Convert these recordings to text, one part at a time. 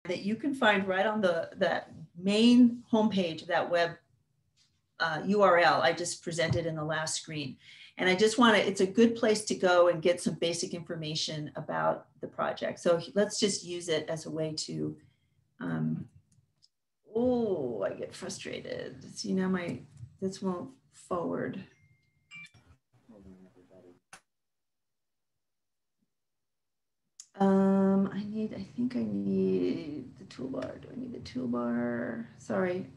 that you can find right on that main homepage of that web URL I just presented in the last screen. And I just want to, it's a good place to go and get some basic information about the project. So let's just use it as a way to, oh, I get frustrated. See, now this won't forward. Hold on, everybody. I think I need the toolbar. Do I need the toolbar? Sorry.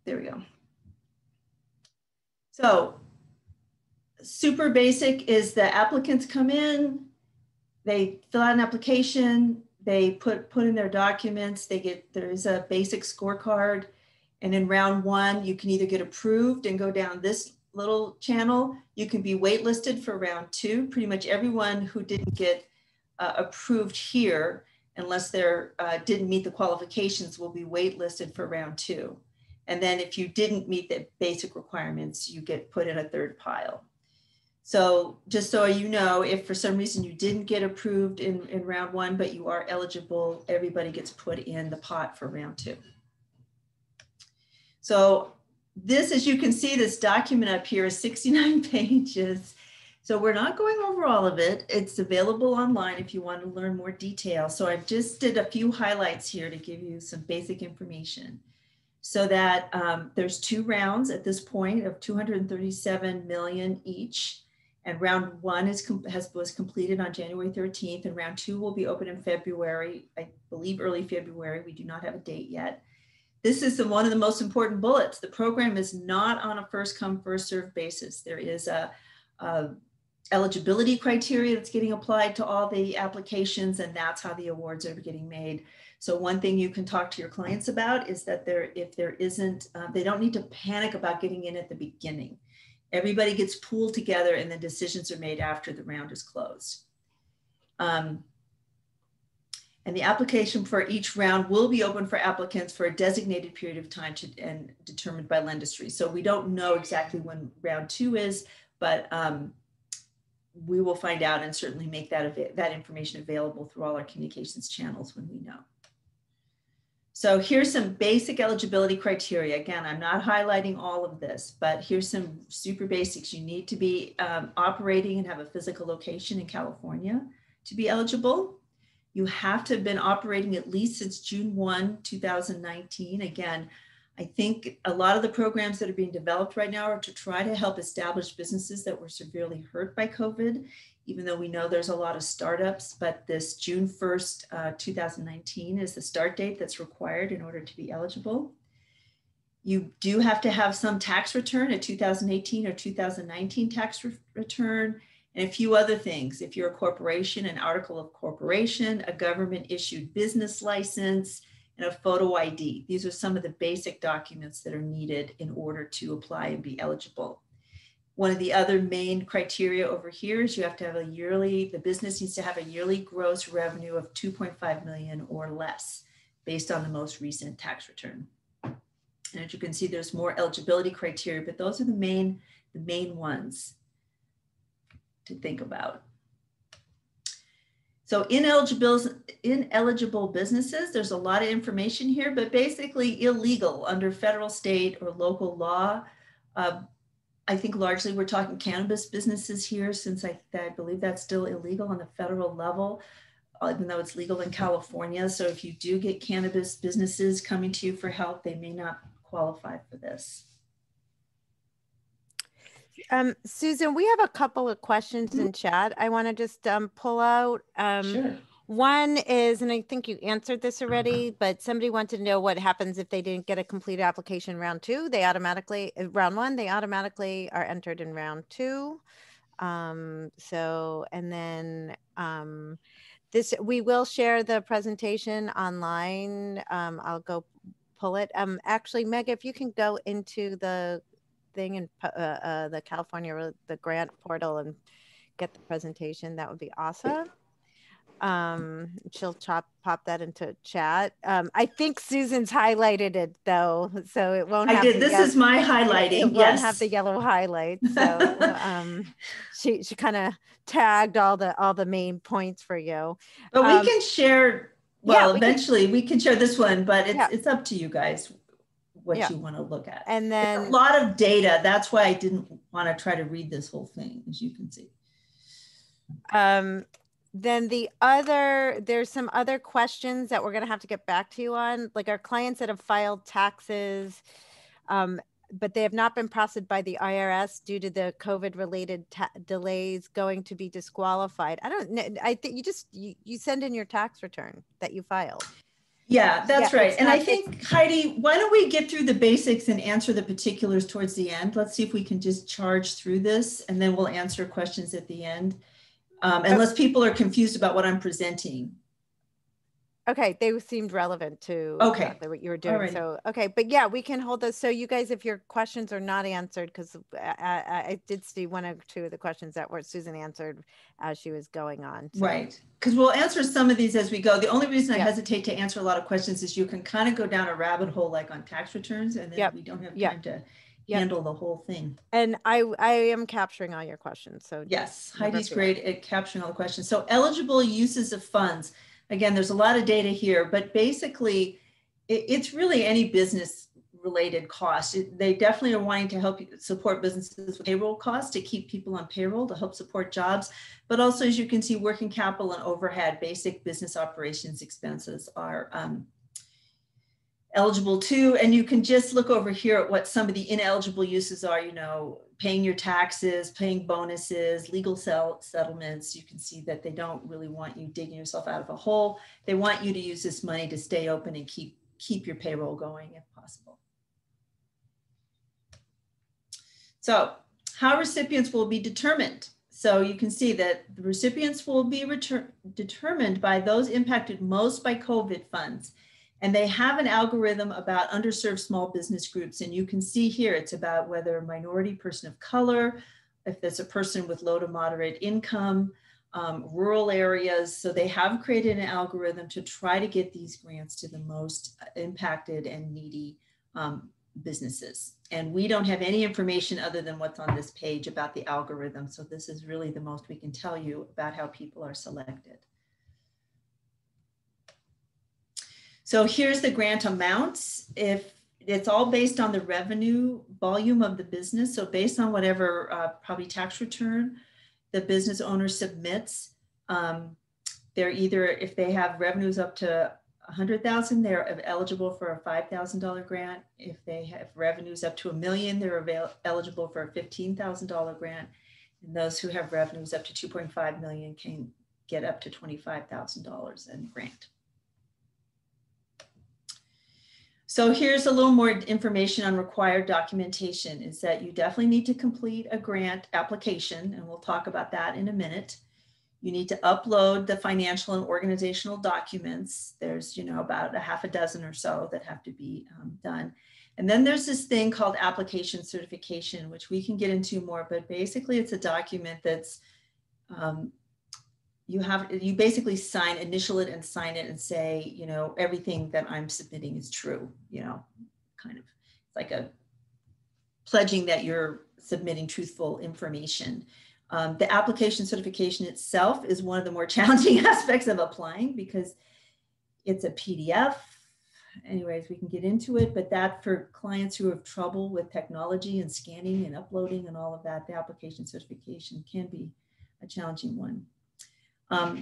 There we go. So super basic is the applicants come in, they fill out an application, they put in their documents, there's a basic scorecard. And in round one, you can either get approved and go down this little channel. You can be waitlisted for round two. Pretty much everyone who didn't get approved here, unless they didn't meet the qualifications, will be waitlisted for round two. And then if you didn't meet the basic requirements, you get put in a third pile. So just so you know, if for some reason you didn't get approved in round one, but you are eligible, everybody gets put in the pot for round two. So this, as you can see, this document up here is 69 pages. So we're not going over all of it. It's available online if you want to learn more detail. So I just did a few highlights here to give you some basic information. So that there's 2 rounds at this point of 237 million each. And round one was completed on January 13th, and round 2 will be open in February, I believe early February. We do not have a date yet. This is one of the most important bullets. The program is not on a first come, first served basis. There is a eligibility criteria that's getting applied to all the applications, and that's how the awards are getting made. So one thing you can talk to your clients about is that if there isn't, they don't need to panic about getting in at the beginning. Everybody gets pooled together and the decisions are made after the round is closed. And the application for each round will be open for applicants for a designated period of time and determined by Lendistry. So we don't know exactly when round 2 is, but we will find out and certainly make that information available through all our communications channels when we know. So here's some basic eligibility criteria. Again, I'm not highlighting all of this, but here's some super basics. You need to be operating and have a physical location in California to be eligible. You have to have been operating at least since June 1, 2019. Again, I think a lot of the programs that are being developed right now are to try to help establish businesses that were severely hurt by COVID, even though we know there's a lot of startups, but this June 1st, 2019 is the start date that's required in order to be eligible. You do have to have some tax return, a 2018 or 2019 tax return, and a few other things. If you're a corporation, an article of corporation, a government issued business license, and a photo ID. These are some of the basic documents that are needed in order to apply and be eligible. One of the other main criteria over here is you have to have the business needs to have a yearly gross revenue of 2.5 million or less based on the most recent tax return. And as you can see, there's more eligibility criteria, but those are the main ones to think about. So ineligible businesses, there's a lot of information here, but basically illegal under federal, state, or local law. I think largely we're talking cannabis businesses here, since I believe that's still illegal on the federal level, even though it's legal in California. So if you do get cannabis businesses coming to you for help, they may not qualify for this. Susan, we have a couple of questions in chat. I want to just pull out. Sure. One is, and I think you answered this already, but somebody wanted to know what happens if they didn't get a complete application round 2. They automatically, round 1, they automatically are entered in round 2. So, and then we will share the presentation online. I'll go pull it. Actually, Meg, if you can go into the thing in the California, the grant portal and get the presentation, that would be awesome. She'll pop that into chat. I think Susan's highlighted it though, so it won't I have did. This is my highlighting. it won't have the Yes. yellow highlight. So she kind of tagged all the main points for you. But we can share, Yeah, well, eventually we can share this one, but Yeah. it's up to you guys what Yeah. you want to look at. And then it's a lot of data. That's why I didn't want to try to read this whole thing, as you can see. Then there's some other questions that we're going to have to get back to you on, like our clients that have filed taxes, but they have not been processed by the IRS due to the COVID related delays, going to be disqualified. I don't know. I think you send in your tax return that you filed. Yeah, that's right. And I think, Heidi, why don't we get through the basics and answer the particulars towards the end? Let's see if we can just charge through this, and then we'll answer questions at the end. Unless people are confused about what I'm presenting. Okay, they seemed relevant to exactly what you were doing. Alrighty. So, okay, but yeah, we can hold those. So you guys, if your questions are not answered, because I did see one or two of the questions that were Susan answered as she was going on. So. Right, because we'll answer some of these as we go. The only reason I hesitate to answer a lot of questions is you can kind of go down a rabbit hole like on tax returns, and then we don't have time to handle the whole thing. And I am capturing all your questions. So yes, Heidi's great at capturing all the questions. So eligible uses of funds. Again, there's a lot of data here, but basically it's really any business related cost. They definitely are wanting to help support businesses with payroll costs to keep people on payroll to help support jobs. But also, as you can see, working capital and overhead, basic business operations expenses are eligible too. And you can just look over here at what some of the ineligible uses are, paying your taxes, paying bonuses, legal settlements. You can see that they don't really want you digging yourself out of a hole. They want you to use this money to stay open and keep your payroll going if possible. So how recipients will be determined. So you can see that the recipients will be determined by those impacted most by COVID funds. And they have an algorithm about underserved small business groups. And you can see here, it's about whether a minority, person of color, if there's a person with low to moderate income, rural areas. So they have created an algorithm to try to get these grants to the most impacted and needy businesses. And we don't have any information other than what's on this page about the algorithm. So this is really the most we can tell you about how people are selected. So here's the grant amounts. If it's all based on the revenue volume of the business, so based on whatever probably tax return the business owner submits, they're either, if they have revenues up to 100,000, they're eligible for a $5,000 grant. If they have revenues up to $1 million, they're eligible for a $15,000 grant. And those who have revenues up to 2.5 million can get up to $25,000 in grant. So here's a little more information on required documentation, is that you definitely need to complete a grant application, and we'll talk about that in a minute. You need to upload the financial and organizational documents. There's, about a half a dozen or so that have to be done. And then there's this thing called application certification, which we can get into more, but basically it's a document that's, you basically initial it and sign it and say, everything that I'm submitting is true, kind of like a pledging that you're submitting truthful information. The application certification itself is one of the more challenging aspects of applying because it's a PDF. Anyways, we can get into it, but that for clients who have trouble with technology and scanning and uploading and all of that, the application certification can be a challenging one.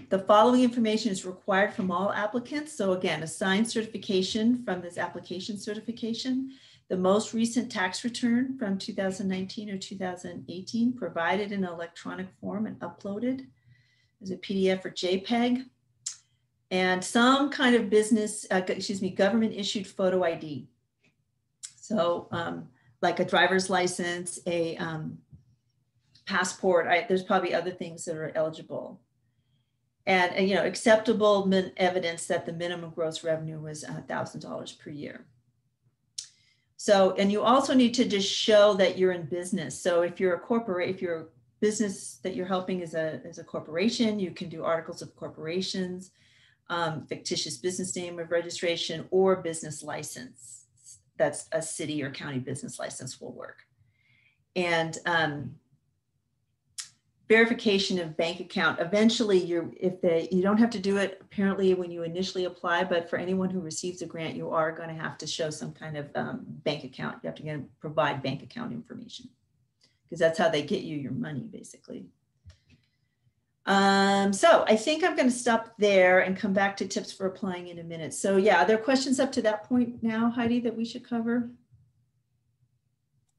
The following information is required from all applicants. So again, a signed certification from this application certification, the most recent tax return from 2019 or 2018 provided in an electronic form and uploaded as a PDF or JPEG, and some kind of government issued photo ID. So like a driver's license, a passport, there's probably other things that are eligible. And acceptable evidence that the minimum gross revenue was $1,000 per year. So, and you also need to just show that you're in business. So if you're a business that you're helping is a corporation, you can do articles of corporations, fictitious business name of registration, or business license. That's a city or county business license will work. And verification of bank account. Eventually, you don't have to do it apparently when you initially apply, but for anyone who receives a grant, you are going to have to show some kind of bank account. You have to provide bank account information because that's how they get you your money, basically. So I think I'm going to stop there and come back to tips for applying in a minute. So yeah, are there questions up to that point now, Heidi, that we should cover?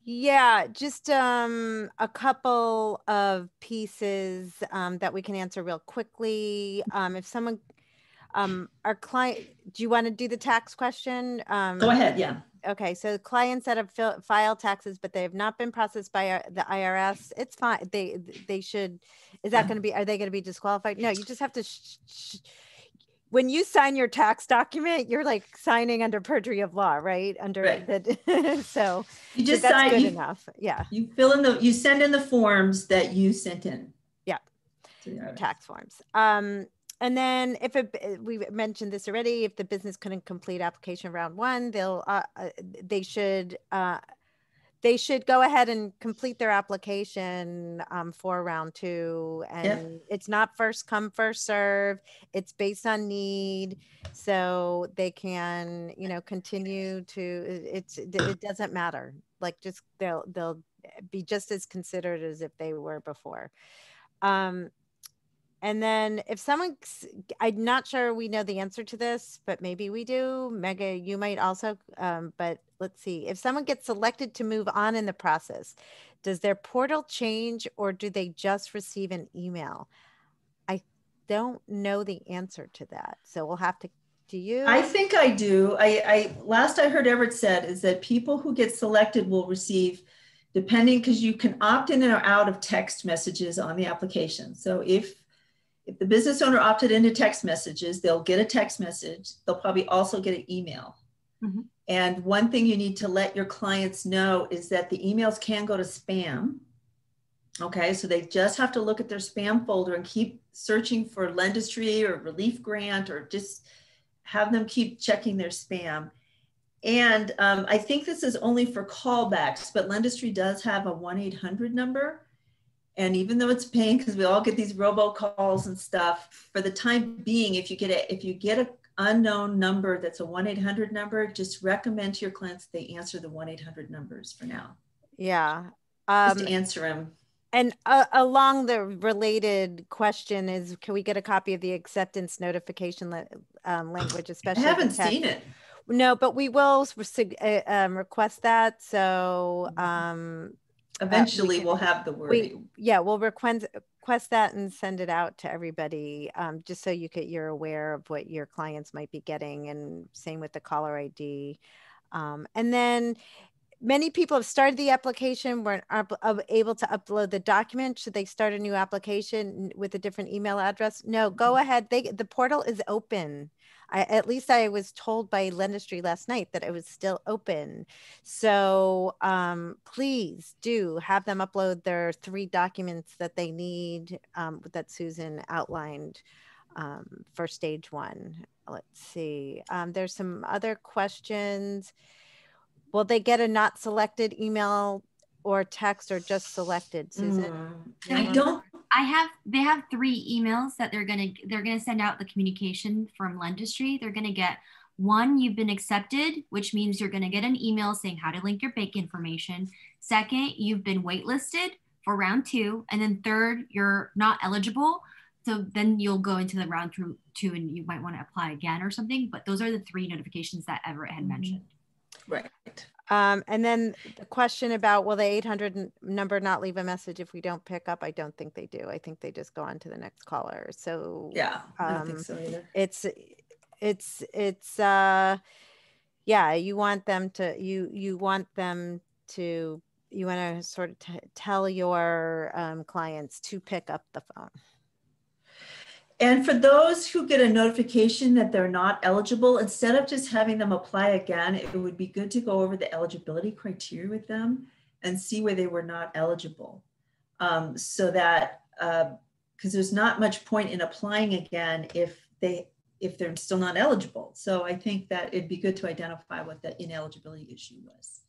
Yeah, just a couple of pieces that we can answer real quickly. If someone, our client, do you want to do the tax question? Go ahead, yeah. Okay, so clients that have filed taxes, but they have not been processed by the IRS, it's fine. They should, is that going to be, are they going to be disqualified? No, you just have to, when you sign your tax document, you're like signing under perjury of law, right? Under the, so you just that's sign, good enough. Yeah. You fill in you send in the forms that you sent in. Yeah. Tax forms. And then if we mentioned this already, if the business couldn't complete application round one, they should go ahead and complete their application for round two. And it's not first come, first serve. It's based on need. So they can, continue to, it doesn't matter. Like just, they'll be just as considered as if they were before. And then if someone, I'm not sure we know the answer to this, but maybe we do. Mega, you might also, but let's see. If someone gets selected to move on in the process, does their portal change or do they just receive an email? I don't know the answer to that. So we'll have to, do you? I think I do. Last I heard Everett said is that people who get selected will receive, depending, because you can opt in or out of text messages on the application. So if the business owner opted into text messages, they'll get a text message. They'll probably also get an email. Mm-hmm. And one thing you need to let your clients know is that the emails can go to spam. Okay, so they just have to look at their spam folder and keep searching for Lendistry or Relief Grant, or just have them keep checking their spam. And I think this is only for callbacks, but Lendistry does have a 1-800 number. And even though it's a pain, because we all get these robocalls and stuff, for the time being, if you get an unknown number that's a 1-800 number, just recommend to your clients that they answer the 1-800 numbers for now. Yeah. Just answer them. And along the related question is, can we get a copy of the acceptance notification language, especially? I haven't seen it. No, but we will request that. So eventually we'll have the wording. We'll request that and send it out to everybody, just so you're aware of what your clients might be getting, and same with the caller ID. And then many people have started the application, weren't able to upload the document. Should they start a new application with a different email address? No, go ahead. The portal is open. At least I was told by Lendistry last night that it was still open. So please do have them upload their 3 documents that they need, that Susan outlined for stage 1. Let's see. There's some other questions. Will they get a not selected email or text, or just selected, Susan? They have 3 emails that they're gonna send out the communication from Lendistry. They're gonna get 1, you've been accepted, which means you're gonna get an email saying how to link your bank information. 2nd, you've been waitlisted for round 2, and then 3rd, you're not eligible. So then you'll go into the round 2 and you might want to apply again or something. But those are the 3 notifications that Everett had mentioned. Right. And then the question about, will the 800 number not leave a message if we don't pick up? I don't think they do. I think they just go on to the next caller. So yeah, I don't think so either. You want to sort of tell your clients to pick up the phone. And for those who get a notification that they're not eligible, instead of just having them apply again, it would be good to go over the eligibility criteria with them and see where they were not eligible. so that, because there's not much point in applying again if they're still not eligible. So I think that it'd be good to identify what the ineligibility issue was.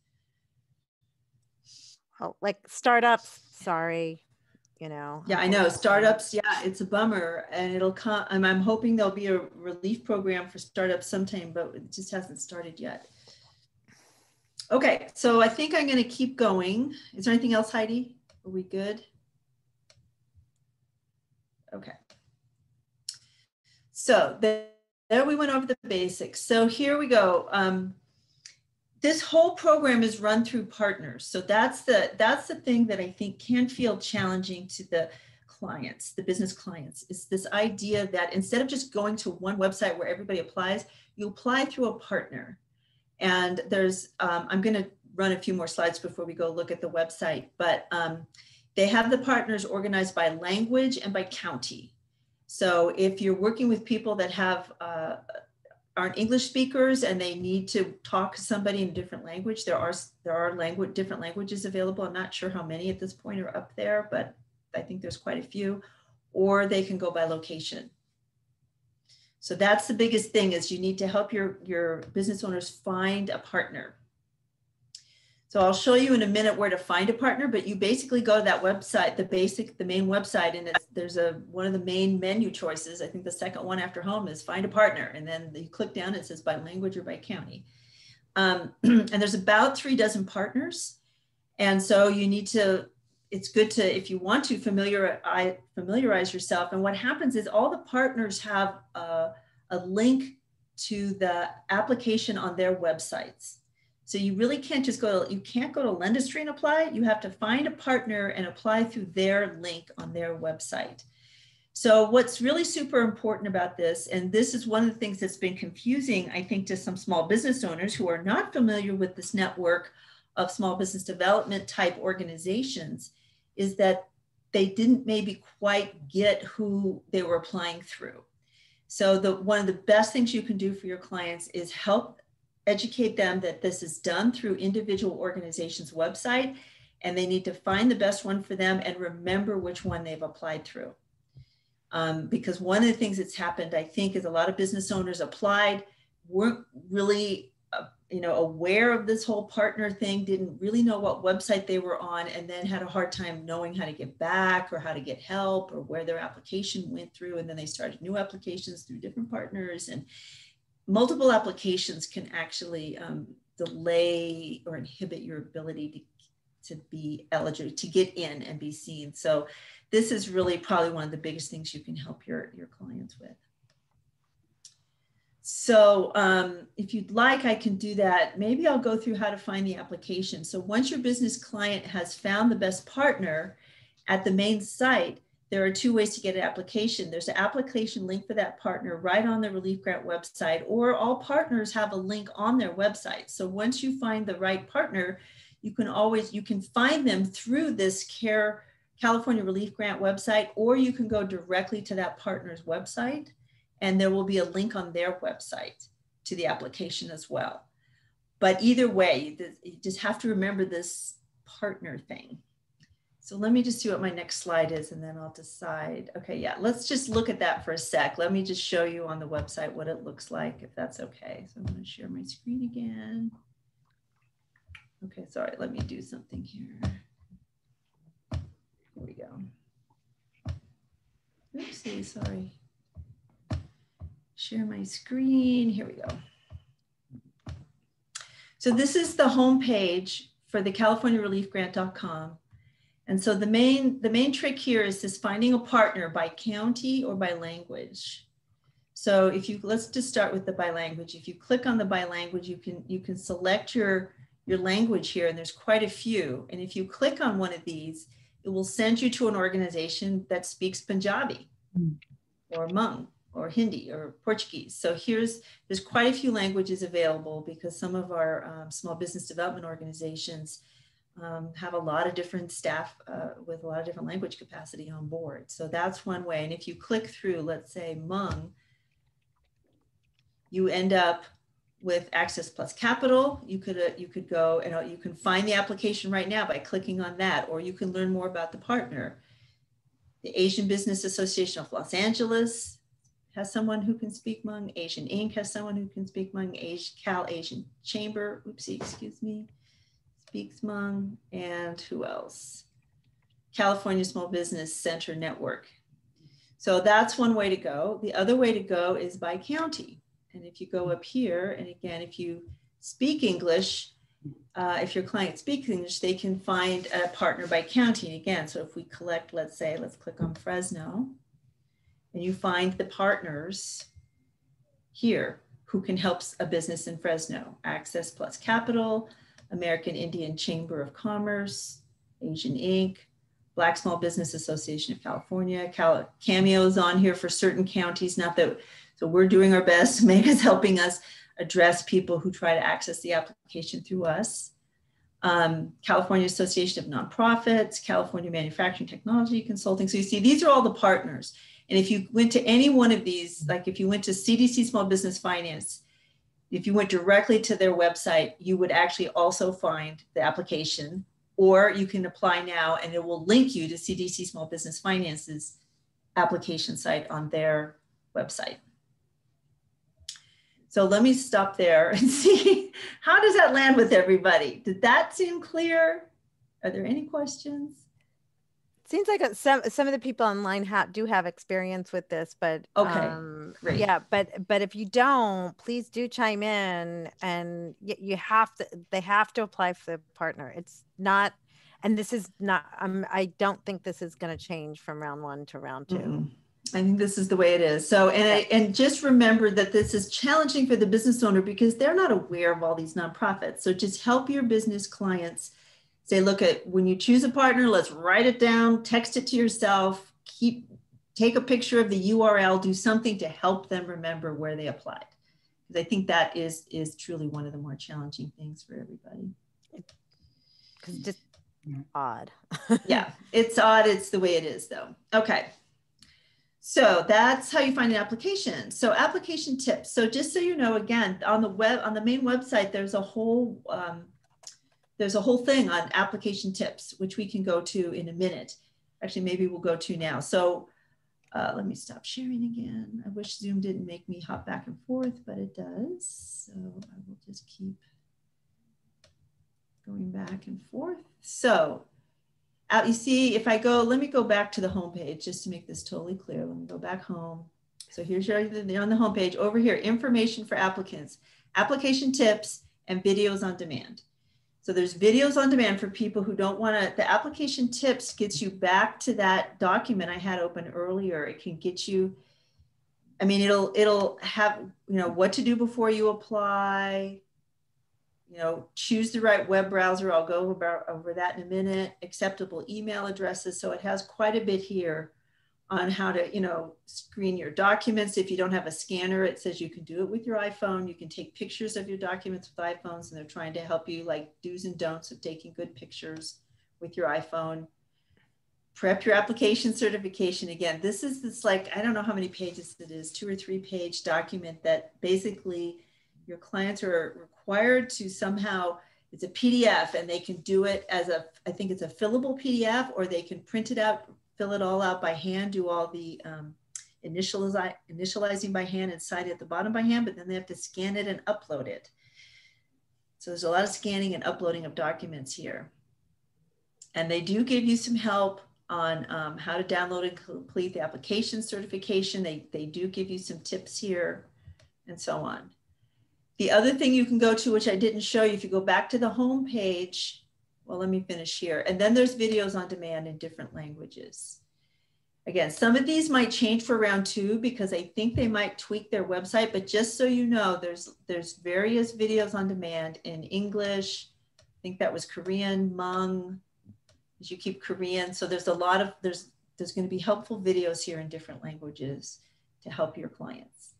Oh, like startups, sorry, you know. Yeah, I know, startups, yeah, it's a bummer, and it'll come, I'm hoping there'll be a relief program for startups sometime, but it just hasn't started yet. Okay, so I think I'm gonna keep going. Is there anything else, Heidi? Are we good? Okay. So there we went over the basics. So here we go. This whole program is run through partners. So that's the thing that I think can feel challenging to the clients, the business clients, is this idea that instead of just going to one website where everybody applies, you apply through a partner. And there's, I'm gonna run a few more slides before we go look at the website, but they have the partners organized by language and by county. So if you're working with people that have aren't English speakers and they need to talk to somebody in a different language, there are different languages available. I'm not sure how many at this point are up there, but I think there's quite a few. Or they can go by location. So that's the biggest thing, is you need to help your business owners find a partner. So I'll show you in a minute where to find a partner, but you basically go to that website, the main website, and there's one of the main menu choices. I think the second one after home is find a partner. And then you click down, it says by language or by county. And there's about 3 dozen partners. And so you need to, it's good to, if you want to familiarize yourself. And what happens is all the partners have a link to the application on their websites. So you really can't just you can't go to Lendistry and apply. You have to find a partner and apply through their link on their website. So what's really super important about this, and this is one of the things that's been confusing, I think, to some small business owners who are not familiar with this network of small business development type organizations, is that they didn't maybe quite get who they were applying through. So one of the best things you can do for your clients is help educate them that this is done through individual organizations' website, and they need to find the best one for them and remember which one they've applied through. Because one of the things that's happened, I think, is a lot of business owners applied, weren't really aware of this whole partner thing, didn't really know what website they were on, and then had a hard time knowing how to get back or how to get help or where their application went through. And then they started new applications through different partners, and multiple applications can actually delay or inhibit your ability to be eligible, to get in and be seen. So this is really probably one of the biggest things you can help your clients with. So if you'd like, I can do that. Maybe I'll go through how to find the application. So once your business client has found the best partner at the main site, there are 2 ways to get an application. There's an application link for that partner right on the Relief Grant website, or all partners have a link on their website. So once you find the right partner, you can find them through this California Relief Grant website, or you can go directly to that partner's website, and there will be a link on their website to the application as well. But either way, you just have to remember this partner thing. So let me just see what my next slide is, and then I'll decide. Okay, yeah, let's just look at that for a sec. Let me just show you on the website what it looks like, if that's okay. So I'm going to share my screen again. Okay, sorry, let me do something here. Here we go. Oopsie, sorry. Share my screen. Here we go. So this is the home page for the CaliforniaReliefGrant.com. And so the main trick here is this finding a partner by county or by language. So let's just start with the by language. If you click on the by language, you can select your language here, and there's quite a few. And if you click on one of these, it will send you to an organization that speaks Punjabi or Hmong or Hindi or Portuguese. So there's quite a few languages available, because some of our small business development organizations have a lot of different staff with a lot of different language capacity on board. So that's one way. And if you click through, let's say Hmong, you end up with Access Plus Capital, you could go and you can find the application right now by clicking on that, or you can learn more about the partner. The Asian Business Association of Los Angeles has someone who can speak Hmong. Asian Inc. has someone who can speak Hmong. Cal Asian Chamber, speaks Hmong. And who else? California Small Business Center Network. So that's one way to go. The other way to go is by county. And if you go up here, and again, if you speak English, if your client speaks English, they can find a partner by county. And again, so if we collect, let's click on Fresno, and you find the partners here who can help a business in Fresno. Access Plus Capital, American Indian Chamber of Commerce, Asian Inc., Black Small Business Association of California. Cameo is on here for certain counties, not that, so we're doing our best. Mega's helping us address people who try to access the application through us. California Association of Nonprofits, California Manufacturing Technology Consulting. So you see, these are all the partners. And if you went to any one of these, like if you went to CDC Small Business Finance, if you went directly to their website, you would actually also find the application, or you can apply now and it will link you to CDC Small Business Finance's application site on their website. So let me stop there and see, how does that land with everybody? Did that seem clear? Are there any questions? Seems like some of the people online do have experience with this, but okay, great. Yeah, but if you don't, please do chime in, and they have to apply for the partner. It's not, and this is not. I don't think this is going to change from round 1 to round 2. Mm-mm. I think this is the way it is. So, and just remember that this is challenging for the business owner because they're not aware of all these nonprofits. So just help your business clients. Say, look, when you choose a partner, let's write it down, text it to yourself, take a picture of the URL, do something to help them remember where they applied. Because I think that is truly one of the more challenging things for everybody. Because it's just odd. Yeah, it's odd. It's the way it is though. Okay. So that's how you find an application. So application tips. So just so you know, again, on the main website, there's a whole thing on application tips, which we can go to in a minute. Actually, maybe we'll go to now. So let me stop sharing again. I wish Zoom didn't make me hop back and forth, but it does. So I will just keep going back and forth. So you see, if I go, let me go back to the home page just to make this totally clear. Let me go back home. So here's on the home page over here, information for applicants, application tips, and videos on demand. So there's videos on demand for people who don't want to. The application tips gets you back to that document I had open earlier. It can get you, I mean, it'll have, what to do before you apply, choose the right web browser. I'll go over that in a minute. Acceptable email addresses. So it has quite a bit here on how to, screen your documents. If you don't have a scanner, it says you can do it with your iPhone. You can take pictures of your documents with iPhones, and they're trying to help you, like do's and don'ts of taking good pictures with your iPhone. Prep your application certification. Again, this is like, I don't know how many pages it is, 2 or 3 page document that basically your clients are required to somehow, it's a PDF, and they can do it as I think it's a fillable PDF, or they can print it out, fill it all out by hand, do all the initializing by hand and sign it at the bottom by hand, but then they have to scan it and upload it. So there's a lot of scanning and uploading of documents here. And they do give you some help on how to download and complete the application certification. They do give you some tips here and so on. The other thing you can go to, which I didn't show you, if you go back to the home page, well, let me finish here. And then there's videos on demand in different languages. Again, some of these might change for round 2 because I think they might tweak their website, but just so you know, there's various videos on demand in English. I think that was Korean, Hmong, as you keep Korean. So there's a lot of, there's going to be helpful videos here in different languages to help your clients.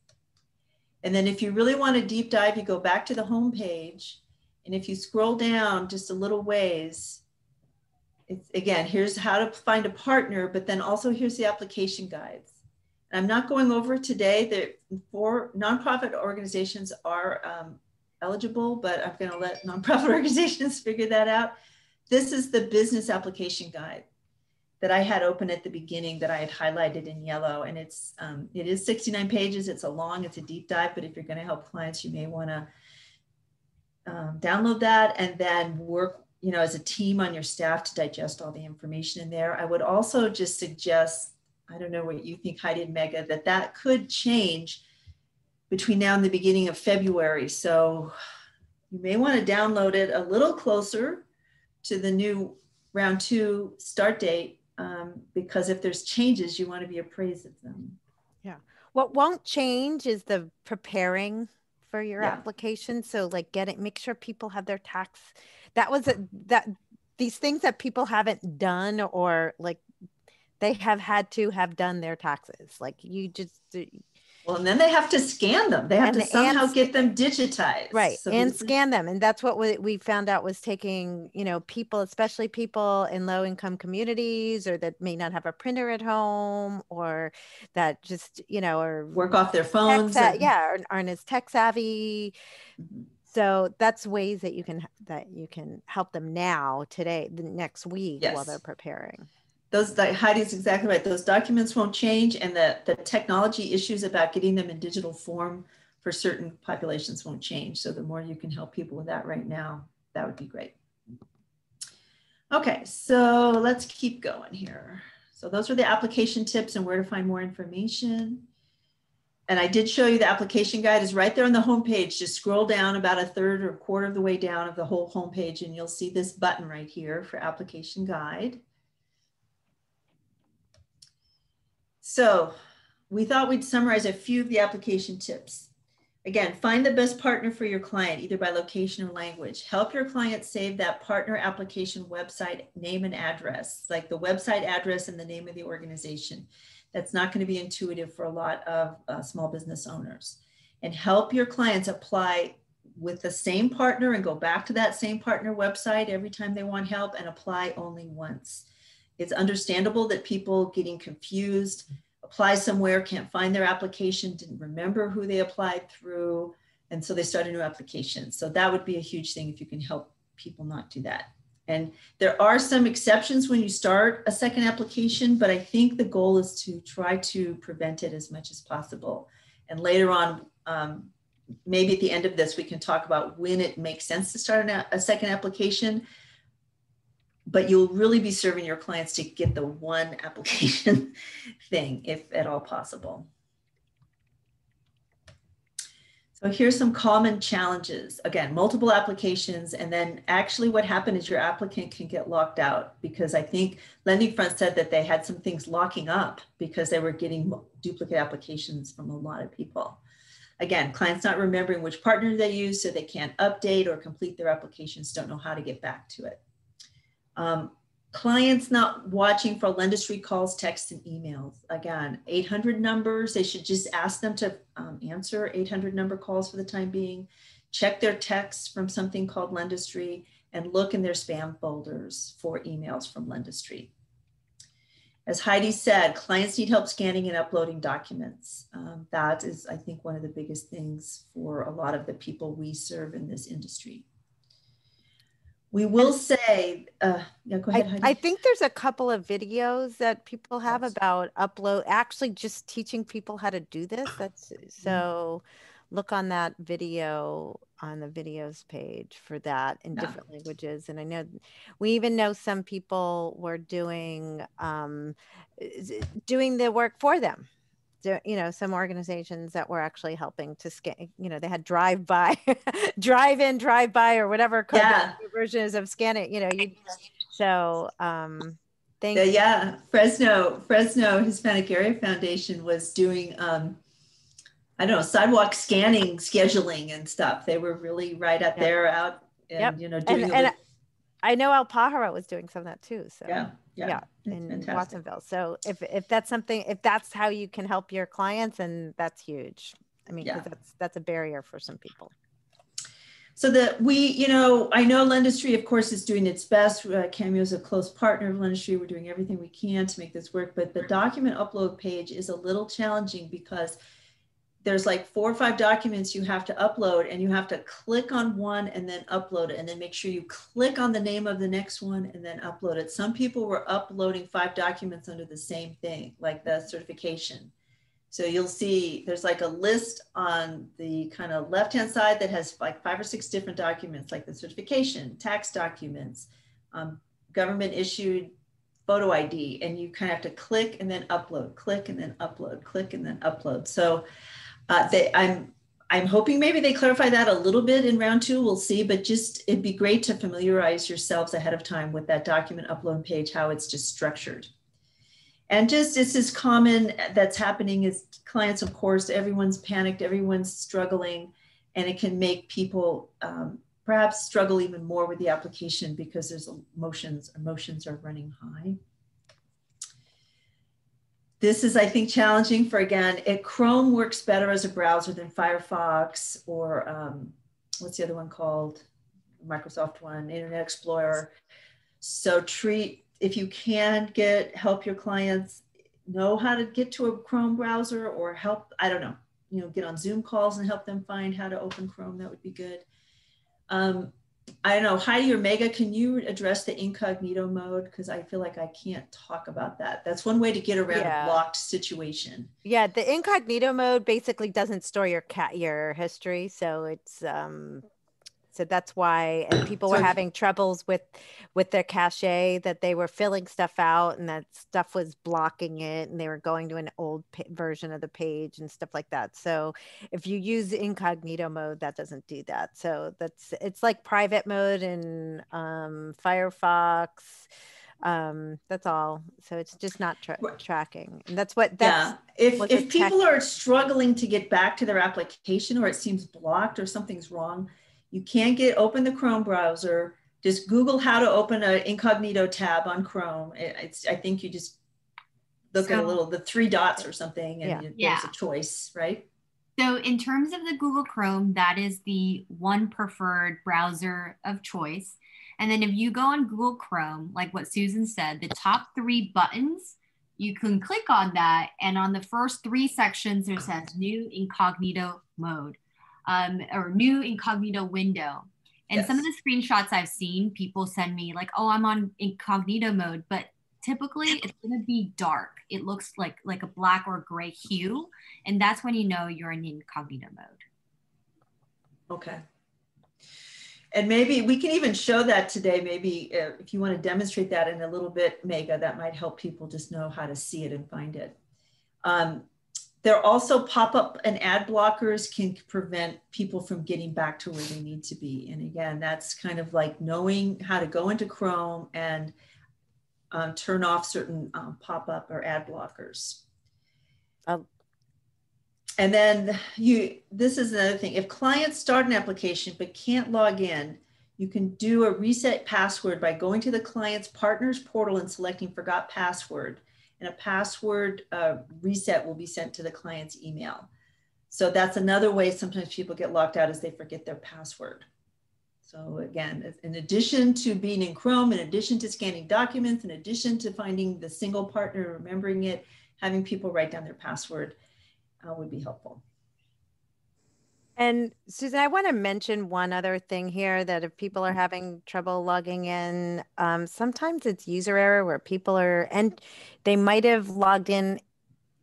And then if you really want to deep dive, you go back to the home page. And if you scroll down just a little ways, it's, again, here's how to find a partner, but then also here's the application guides. And I'm not going over today. For nonprofit organizations are eligible, but I'm going to let nonprofit organizations figure that out. This is the business application guide that I had open at the beginning that I had highlighted in yellow. And it is 69 pages. It's a deep dive, but if you're going to help clients, you may want to download that and then work, as a team on your staff to digest all the information in there. I would also just suggest, I don't know what you think, Heidi and Mega, that could change between now and the beginning of February. So you may want to download it a little closer to the new round 2 start date, because if there's changes, you want to be appraised of them. Yeah. What won't change is the preparing for your application. So like make sure people have their tax. These things that people haven't done, or like they have had to have done their taxes. Like you just. Well, and then they have to scan them. They have to somehow get them digitized. Right. So and scan them. And that's what we found out was taking, people, especially people in low income communities, or that may not have a printer at home, or that just, or work off their phones. Or aren't as tech savvy. Mm-hmm. So that's ways that you can help them now, today, the next week, while they're preparing. Heidi's exactly right. Those documents won't change, and the technology issues about getting them in digital form for certain populations won't change. So the more you can help people with that right now, that would be great. Okay, so let's keep going here. So those are the application tips and where to find more information. And I did show you the application guide is right there on the homepage. Just scroll down about a third or a quarter of the way down of the whole homepage, and you'll see this button right here for application guide. So we thought we'd summarize a few of the application tips. Again, find the best partner for your client, either by location or language. Help your client save that partner application website name and address, like the website address and the name of the organization. That's not going to be intuitive for a lot of small business owners. And help your clients apply with the same partner and go back to that same partner website every time they want help, and apply only once. It's understandable that people getting confused, apply somewhere, can't find their application, didn't remember who they applied through, and so they start a new application. So that would be a huge thing if you can help people not do that. And there are some exceptions when you start a second application, but I think the goal is to try to prevent it as much as possible. And later on, maybe at the end of this, we can talk about when it makes sense to start a second application. But you'll really be serving your clients to get the one application thing, if at all possible. So here's some common challenges. Again, multiple applications, and then actually what happened is your applicant can get locked out, because I think Lending Front said that they had some things locking up because they were getting duplicate applications from a lot of people. Again, clients not remembering which partner they use, so they can't update or complete their applications, don't know how to get back to it. Clients not watching for Lendistry calls, texts, and emails. Again, 800 numbers, they should just ask them to answer 800 number calls for the time being. Check their texts from something called Lendistry, and look in their spam folders for emails from Lendistry. As Heidi said, clients need help scanning and uploading documents. That is, I think, one of the biggest things for a lot of the people we serve in this industry. We will say, yeah, go ahead, Heidi. I think there's a couple of videos that people have about actually just teaching people how to do this. So look on that video on the videos page for that in different languages. And I know we even know some people were doing the work for them. Some organizations that were actually helping to scan, they had drive-in, drive-by, or whatever versions of scanning, so thank you. Yeah, Fresno Hispanic Area Foundation was doing, I don't know, sidewalk scanning, scheduling and stuff. They were really right out there out and, doing and I know El Pájaro was doing some of that too. So yeah, in fantastic. Watsonville. So if that's something, if that's how you can help your clients, and that's huge. I mean, because that's a barrier for some people. So I know Lendistry, of course, is doing its best. Cameo is a close partner of Lendistry. We're doing everything we can to make this work, but the document upload page is a little challenging because there's like 4 or 5 documents you have to upload, and you have to click on one and then upload it, and then make sure you click on the name of the next one and then upload it. Some people were uploading 5 documents under the same thing, like the certification. So you'll see there's like a list on the kind of left-hand side that has like 5 or 6 different documents, like the certification, tax documents, government issued photo ID, and you kind of have to click and then upload, click and then upload, click and then upload. So I'm hoping maybe they clarify that a little bit in round 2, we'll see, but just, it'd be great to familiarize yourselves ahead of time with that document upload page, how it's just structured. And just, this is common that's happening is clients, of course, everyone's panicked, everyone's struggling, and it can make people perhaps struggle even more with the application because there's emotions are running high. This is, I think, challenging for, again, Chrome works better as a browser than Firefox or what's the other one called? Microsoft one, Internet Explorer. So if you can help your clients know how to get to a Chrome browser, or help, I don't know, get on Zoom calls and help them find how to open Chrome, that would be good. I don't know, Heidi or Mega, can you address the incognito mode? Because I feel like I can't talk about that. That's one way to get around a blocked situation. Yeah, the incognito mode basically doesn't store your history, so it's so that's why, and people were having troubles with their cache, that they were filling stuff out and that stuff was blocking it, and they were going to an old version of the page and stuff like that. So if you use incognito mode, that doesn't do that. So it's like private mode in Firefox. That's all. So it's just not tracking, and that's if people are struggling to get back to their application, or it seems blocked or something's wrong, you can't open the Chrome browser. Just Google how to open an incognito tab on Chrome. I think you just look at the 3 dots or something, and there's a choice, right? So in terms of the Google Chrome, that is the one preferred browser of choice. And then if you go on Google Chrome, like what Susan said, the top 3 buttons, you can click on that. And on the first 3 sections, there says new incognito mode. Or new incognito window. And some of the screenshots I've seen, people send me like, oh, I'm on incognito mode, but typically it's going to be dark. It looks like a black or gray hue. And that's when you know you're in incognito mode. Okay. And maybe we can even show that today. Maybe if you want to demonstrate that in a little bit, Mega, that might help people just know how to see it and find it. There are also pop-up and ad blockers can prevent people from getting back to where they need to be. And again, that's kind of like knowing how to go into Chrome and turn off certain pop-up or ad blockers. And then this is another thing. If clients start an application but can't log in, you can do a reset password by going to the client's partners portal and selecting forgot password. And a password reset will be sent to the client's email. So that's another way sometimes people get locked out, is they forget their password. So again, in addition to being in Chrome, in addition to scanning documents, in addition to finding the single partner, remembering it, having people write down their password would be helpful. And Susan, I want to mention one other thing here, that if people are having trouble logging in, sometimes it's user error where people and they might have logged in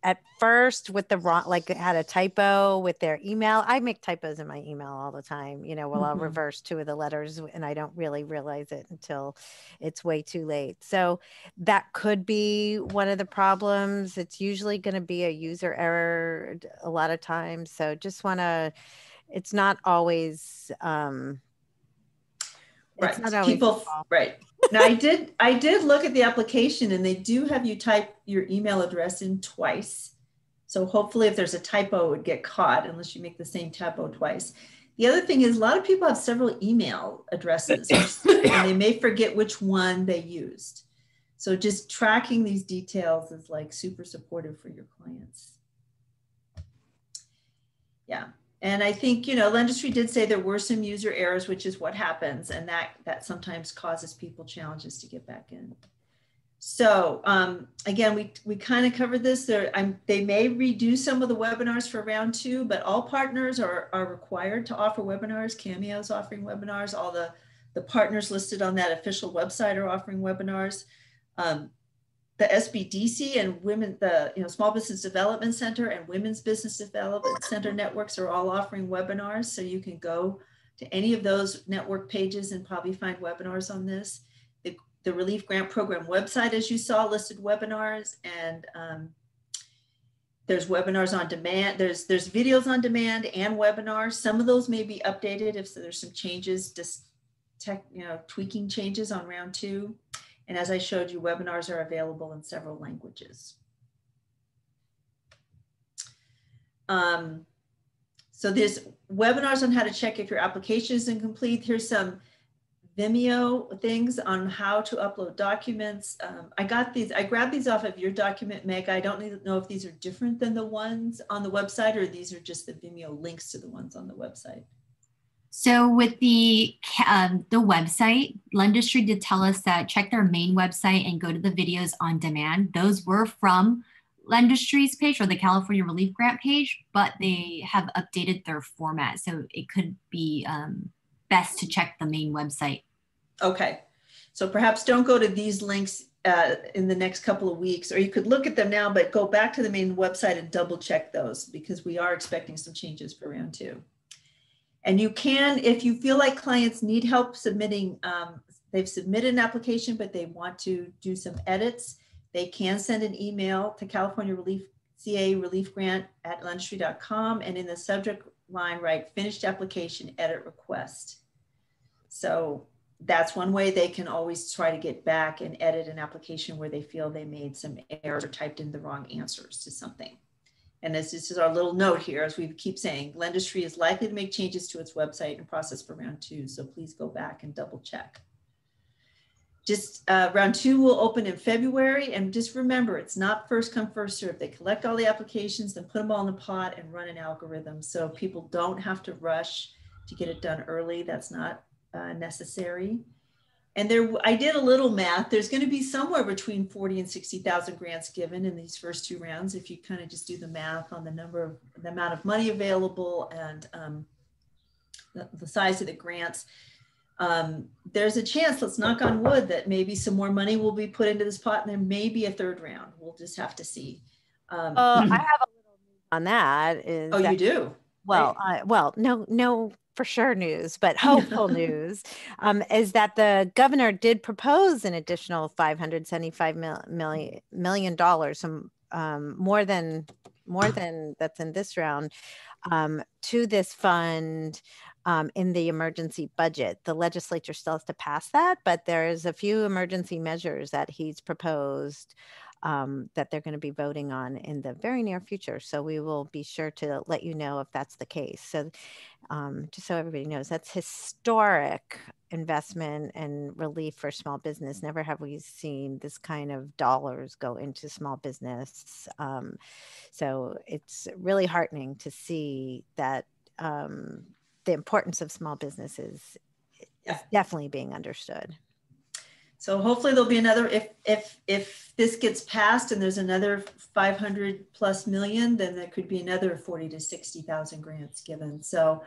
at first with the wrong, like had a typo with their email. I make typos in my email all the time, I'll reverse 2 of the letters and I don't really realize it until it's way too late. So that could be one of the problems. It's usually going to be a user error a lot of times. So just want to, it's not always, right. It's not always right. Now I did look at the application, and they do have you type your email address in twice. So hopefully if there's a typo, it would get caught unless you make the same typo twice. The other thing is a lot of people have several email addresses and they may forget which one they used. So just tracking these details is like super supportive for your clients. Yeah. And I think, Lendistry did say there were some user errors, which is what happens. And that sometimes causes people challenges to get back in. So again, we kind of covered this. They may redo some of the webinars for round 2, but all partners are required to offer webinars. Cameo's offering webinars. All the partners listed on that official website are offering webinars. The SBDC and the Small Business Development Center and Women's Business Development Center networks are all offering webinars. So you can go to any of those network pages and probably find webinars on this. The Relief Grant Program website, as you saw, listed webinars, and there's webinars on demand. There's videos on demand and webinars. Some of those may be updated if there's some changes, just tweaking changes on round 2. And as I showed you, webinars are available in several languages. So there's webinars on how to check if your application is incomplete. Here's some Vimeo things on how to upload documents. I grabbed these off of your document, Meg. I don't know if these are different than the ones on the website, or these are just the Vimeo links to the ones on the website. So with the website, Lendistry did tell us that check their main website and go to the videos on demand. Those were from Lendistry's page or the California Relief Grant page, but they have updated their format. So it could be best to check the main website. Okay, so perhaps don't go to these links in the next couple of weeks, or you could look at them now, but go back to the main website and double check those, because we are expecting some changes for round 2. And you can, if you feel like clients need help submitting, they've submitted an application, but they want to do some edits, they can send an email to California Relief, CA Relief Grant at lendistry.com, and in the subject line, write finished application edit request. So that's one way they can always try to get back and edit an application where they feel they made some errors or typed in the wrong answers to something. And this is our little note here, as we keep saying, Lendistry is likely to make changes to its website and process for round 2. So please go back and double check. Just round 2 will open in February, and just remember, it's not first come, first serve. They collect all the applications, then put them all in the pot and run an algorithm. So people don't have to rush to get it done early. That's not necessary. And I did a little math. There's going to be somewhere between 40 and 60,000 grants given in these first 2 rounds. If you kind of just do the math on the amount of money available and the size of the grants, there's a chance, let's knock on wood, that maybe some more money will be put into this pot, and there may be a 3rd round. We'll just have to see. I have a little news on that. You do? Well, right. No for sure news, but hopeful news is that the governor did propose an additional $575 million, some more than that's in this round, to this fund in the emergency budget. The legislature still has to pass that, but there's a few emergency measures that he's proposed that they're going to be voting on in the very near future. So we will be sure to let you know if that's the case. So just so everybody knows, that's historic investment and relief for small business. Never have we seen this kind of dollars go into small business. So it's really heartening to see that the importance of small businesses is definitely being understood. So hopefully there'll be another, if this gets passed and there's another 500+ million, then there could be another 40 to 60,000 grants given. So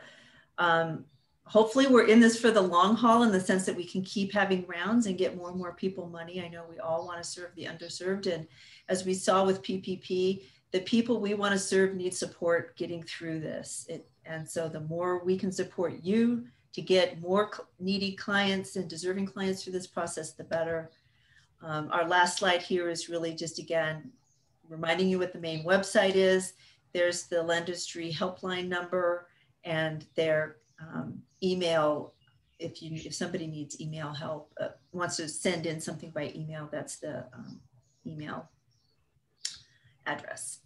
hopefully we're in this for the long haul, in the sense that we can keep having rounds and get more and more people money. I know we all want to serve the underserved. And as we saw with PPP, the people we want to serve need support getting through this. And so the more we can support you to get more needy clients and deserving clients through this process, the better. Our last slide here is really just, again, reminding you what the main website is. There's the Lendistry helpline number and their email. If somebody needs email help, wants to send in something by email, that's the email address.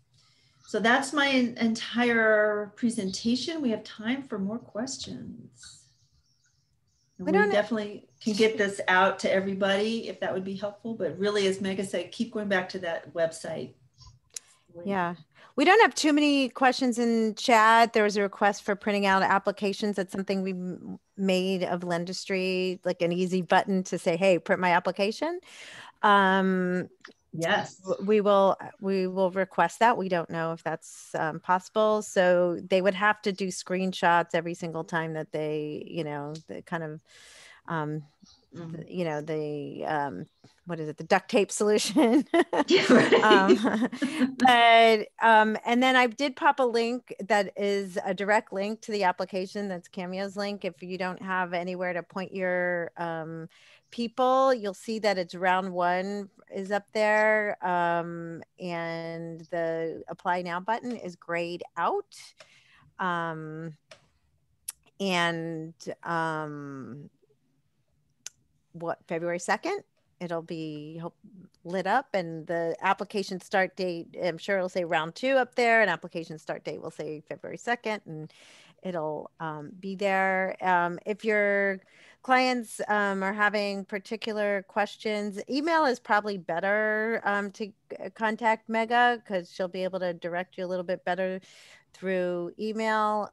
So that's my entire presentation. We have time for more questions. We definitely can get this out to everybody if that would be helpful. But really, as Megan said, keep going back to that website. Yeah. We don't have too many questions in chat. There was a request for printing out applications. That's something we made of Lendistry, like an easy button to say, hey, print my application. Yes. We will request that. We don't know if that's possible. So they would have to do screenshots every single time that they, the kind of, what is it? The duct tape solution. Yeah, right. And then I did pop a link that is a direct link to the application. That's Cameo's link. If you don't have anywhere to point your people, you'll see that it's round 1 is up there. And the apply now button is grayed out. February 2nd, it'll be lit up, and the application start date, I'm sure it'll say round 2 up there, and application start date will say February 2nd, and it'll be there. If your clients are having particular questions, email is probably better to contact Mega, because she'll be able to direct you a little bit better through email.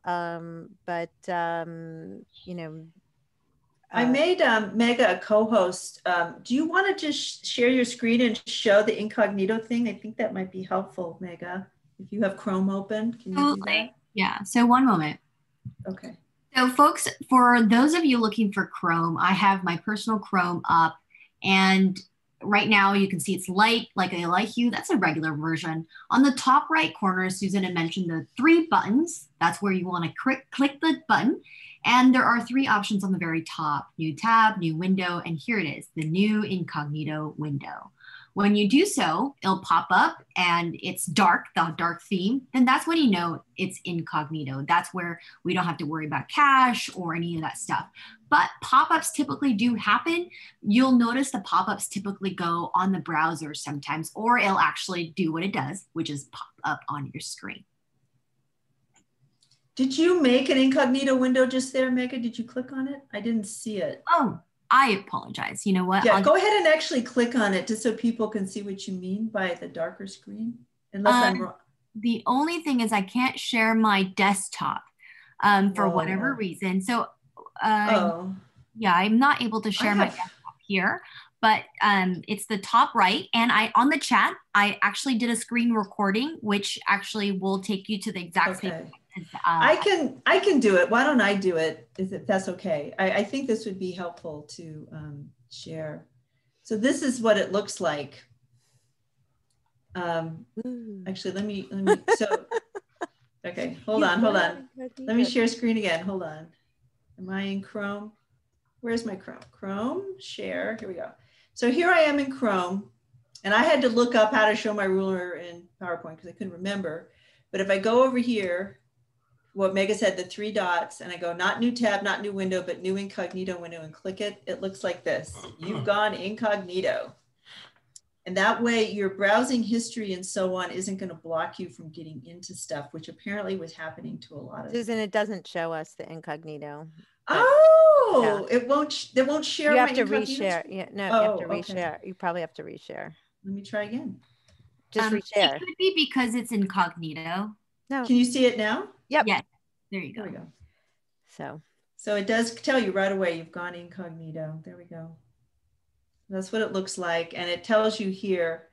I made Mega a co-host. Do you want to just share your screen and show the incognito thing? I think that might be helpful, Mega. If you have Chrome open, can you do that? Yeah, so one moment. Okay. So folks, for those of you looking for Chrome, I have my personal Chrome up, and right now you can see it's light, like a light hue. That's a regular version. On the top right corner, Susan had mentioned the 3 buttons. That's where you want to click the button. And there are 3 options on the very top: new tab, new window, and here it is, the new incognito window. When you do so, it'll pop up and it's dark, the dark theme. Then that's when you know it's incognito. That's where we don't have to worry about cache or any of that stuff. But pop-ups typically do happen. You'll notice the pop-ups typically go on the browser sometimes, or it'll actually do what it does, which is pop up on your screen. Did you make an incognito window just there, Mega? Did you click on it? I didn't see it. Oh, I apologize. You know what? Yeah, go ahead and actually click on it just so people can see what you mean by the darker screen. Unless I'm wrong. The only thing is I can't share my desktop for whatever reason. So yeah, I'm not able to share my desktop here, but it's the top right. And on the chat, I actually did a screen recording, which actually will take you to the exact same. I can do it. Why don't I do it if that's okay? I think this would be helpful to share. So this is what it looks like. Actually, let me, okay, hold on. Let me share screen again, hold on. Am I in Chrome? Where's my Chrome? Chrome, share, here we go. So here I am in Chrome, and I had to look up how to show my ruler in PowerPoint because I couldn't remember. But if I go over here, what Mega said, the 3 dots, and I go not new tab, not new window, but new incognito window, and click it, it looks like this. You've gone incognito. And that way your browsing history and so on isn't going to block you from getting into stuff, which apparently was happening to a lot of Susan, it doesn't show us the incognito. Oh, yeah. It won't share. You have to reshare. Yeah, no, you have to reshare. Okay. You probably have to reshare. Let me try again. Just reshare. It could be because it's incognito. No. Can you see it now? Yep. Yes. There you go. There we go. So it does tell you right away you've gone incognito. There we go. That's what it looks like. And it tells you here,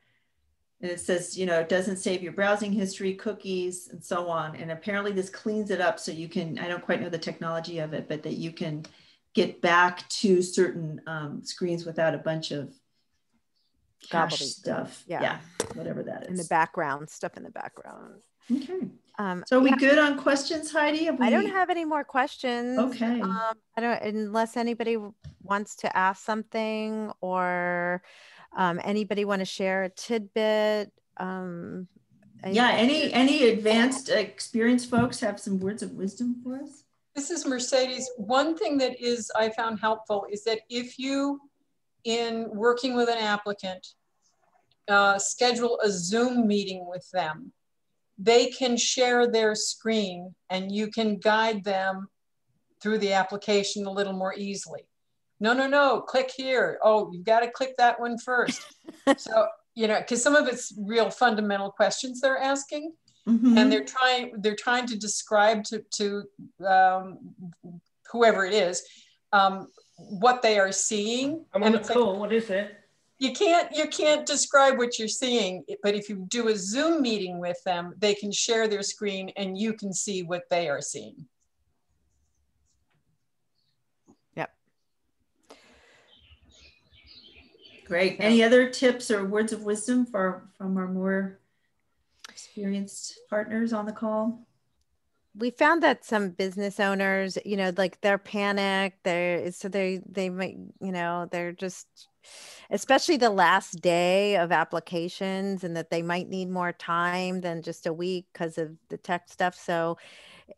and it says, it doesn't save your browsing history, cookies, and so on. And apparently this cleans it up so you can, I don't quite know the technology of it, but that you can get back to certain screens without a bunch of cache stuff. Yeah. Whatever that is. In the background, stuff in the background. Okay. So are we good on questions, Heidi? I don't have any more questions. Okay. Unless anybody wants to ask something, or anybody want to share a tidbit. Any advanced experienced folks have some words of wisdom for us? This is Mercedes. One thing that I found helpful is that if you, in working with an applicant, schedule a Zoom meeting with them, they can share their screen and you can guide them through the application a little more easily. No, click here. Oh, you've got to click that one first. So, because some of it's real fundamental questions they're asking, and they're trying to describe to whoever it is what they are seeing. I'm on the call. What is it? You can't describe what you're seeing, but if you do a Zoom meeting with them, they can share their screen and you can see what they are seeing. Yep. Great. So, Any other tips or words of wisdom from our more experienced partners on the call? we found that some business owners, you know, like they're panicked. They might, you know, they're just, especially the last day of applications, and that they might need more time than just a week because of the tech stuff. So,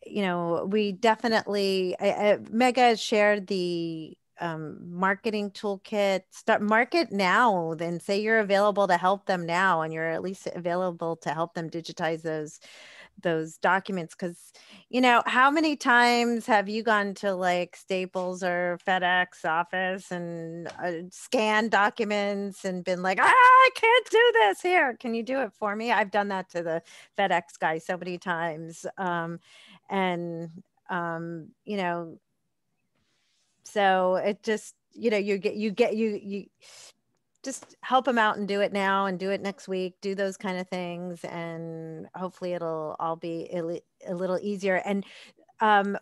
you know, we definitely, Mega has shared the marketing toolkit. Start market now, then say you're available to help them now, and you're at least available to help them digitize those documents. Because, you know, how many times have you gone to like Staples or FedEx office and scanned documents and been like, I can't do this, here, can you do it for me? I've done that to the FedEx guy so many times. You know, so it just, you know, you just help them out and do it now and do it next week, do those kind of things. And hopefully it'll all be a little easier. And